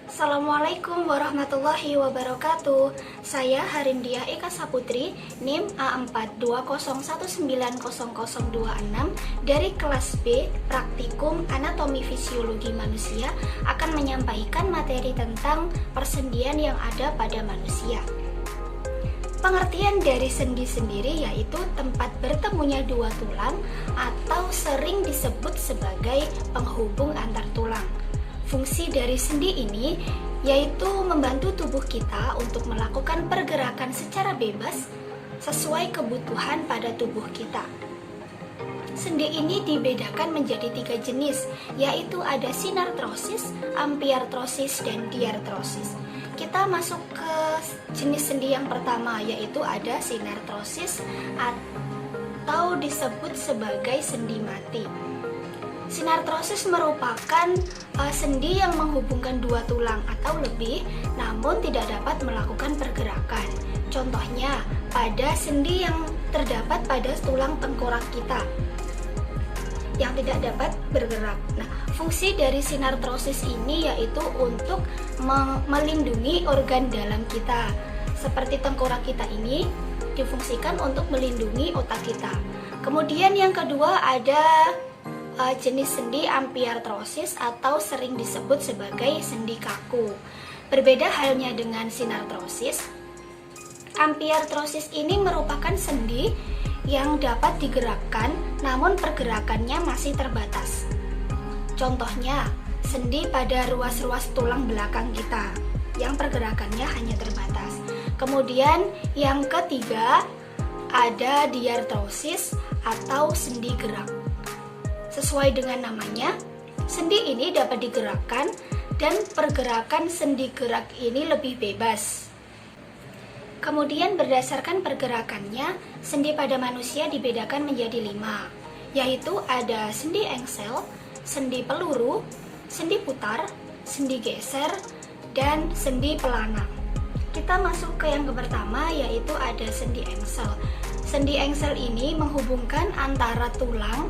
Assalamualaikum warahmatullahi wabarakatuh. Saya Harindiah Eka Saputri, NIM A4201900026 dari kelas B Praktikum Anatomi Fisiologi Manusia akan menyampaikan materi tentang persendian yang ada pada manusia. Pengertian dari sendi sendiri yaitu tempat bertemunya dua tulang atau sering disebut sebagai penghubung antar tulang. Fungsi dari sendi ini yaitu membantu tubuh kita untuk melakukan pergerakan secara bebas sesuai kebutuhan pada tubuh kita. Sendi ini dibedakan menjadi 3 jenis, yaitu ada sinartrosis, ampiartrosis, dan diartrosis. Kita masuk ke jenis sendi yang pertama, yaitu ada sinartrosis atau disebut sebagai sendi mati. Sinartrosis merupakan sendi yang menghubungkan dua tulang atau lebih, namun tidak dapat melakukan pergerakan. Contohnya, pada sendi yang terdapat pada tulang tengkorak kita yang tidak dapat bergerak. Nah, fungsi dari sinartrosis ini yaitu untuk melindungi organ dalam kita. Seperti tengkorak kita ini difungsikan untuk melindungi otak kita. Kemudian yang kedua ada jenis sendi ampiartrosis atau sering disebut sebagai sendi kaku. Berbeda halnya dengan sinartrosis, ampiartrosis ini merupakan sendi yang dapat digerakkan namun pergerakannya masih terbatas. Contohnya, sendi pada ruas-ruas tulang belakang kita yang pergerakannya hanya terbatas. Kemudian yang ketiga ada diartrosis atau sendi gerak. Sesuai dengan namanya, sendi ini dapat digerakkan dan pergerakan sendi gerak ini lebih bebas. Kemudian berdasarkan pergerakannya, sendi pada manusia dibedakan menjadi 5, yaitu ada sendi engsel, sendi peluru, sendi putar, sendi geser, dan sendi pelana. Kita masuk ke yang pertama, yaitu ada sendi engsel. Sendi engsel ini menghubungkan antara tulang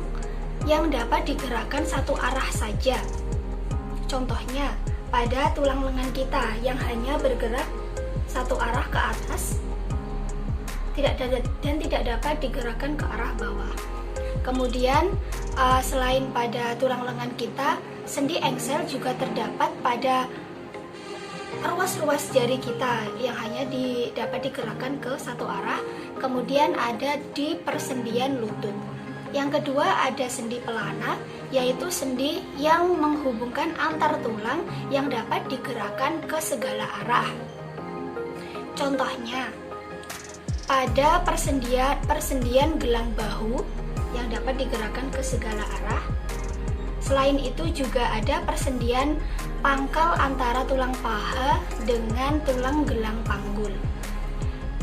yang dapat digerakkan satu arah saja. Contohnya, pada tulang lengan kita yang hanya bergerak satu arah ke atas dan tidak dapat digerakkan ke arah bawah. Kemudian, selain pada tulang lengan kita, sendi engsel juga terdapat pada ruas-ruas jari kita yang hanya dapat digerakkan ke satu arah. Kemudian ada di persendian lutut. Yang kedua ada sendi pelana, yaitu sendi yang menghubungkan antar tulang yang dapat digerakkan ke segala arah. Contohnya, pada persendian gelang bahu yang dapat digerakkan ke segala arah. Selain itu juga ada persendian pangkal antara tulang paha dengan tulang gelang panggul.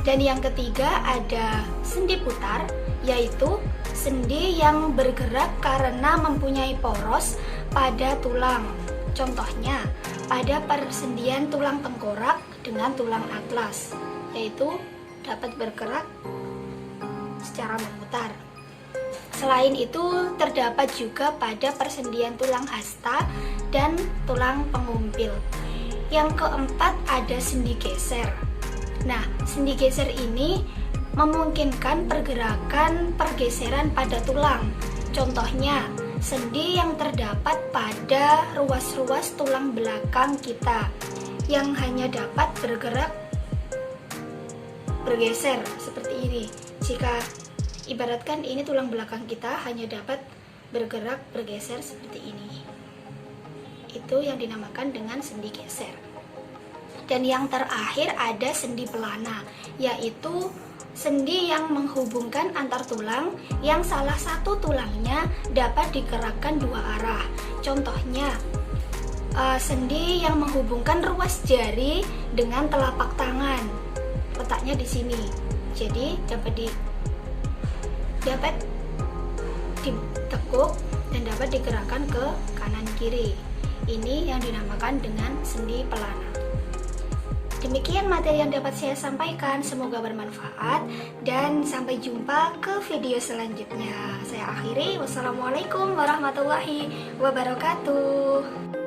Dan yang ketiga ada sendi putar, yaitu sendi yang bergerak karena mempunyai poros pada tulang. Contohnya, pada persendian tulang tengkorak dengan tulang atlas, yaitu dapat bergerak secara memutar. Selain itu, terdapat juga pada persendian tulang hasta dan tulang pengumpil. Yang keempat ada sendi geser. Nah, sendi geser ini memungkinkan pergeseran pada tulang. Contohnya, sendi yang terdapat pada ruas-ruas tulang belakang kita yang hanya dapat bergeser seperti ini. Jika ibaratkan ini tulang belakang kita hanya dapat bergeser seperti ini. Itu yang dinamakan dengan sendi geser. Dan yang terakhir ada sendi pelana, yaitu sendi yang menghubungkan antar tulang yang salah satu tulangnya dapat digerakkan dua arah. Contohnya, sendi yang menghubungkan ruas jari dengan telapak tangan. Letaknya di sini. Jadi dapat ditekuk dan dapat digerakkan ke kanan kiri. Ini yang dinamakan dengan sendi pelana. Demikian materi yang dapat saya sampaikan, semoga bermanfaat dan sampai jumpa ke video selanjutnya. Saya akhiri, wassalamualaikum warahmatullahi wabarakatuh.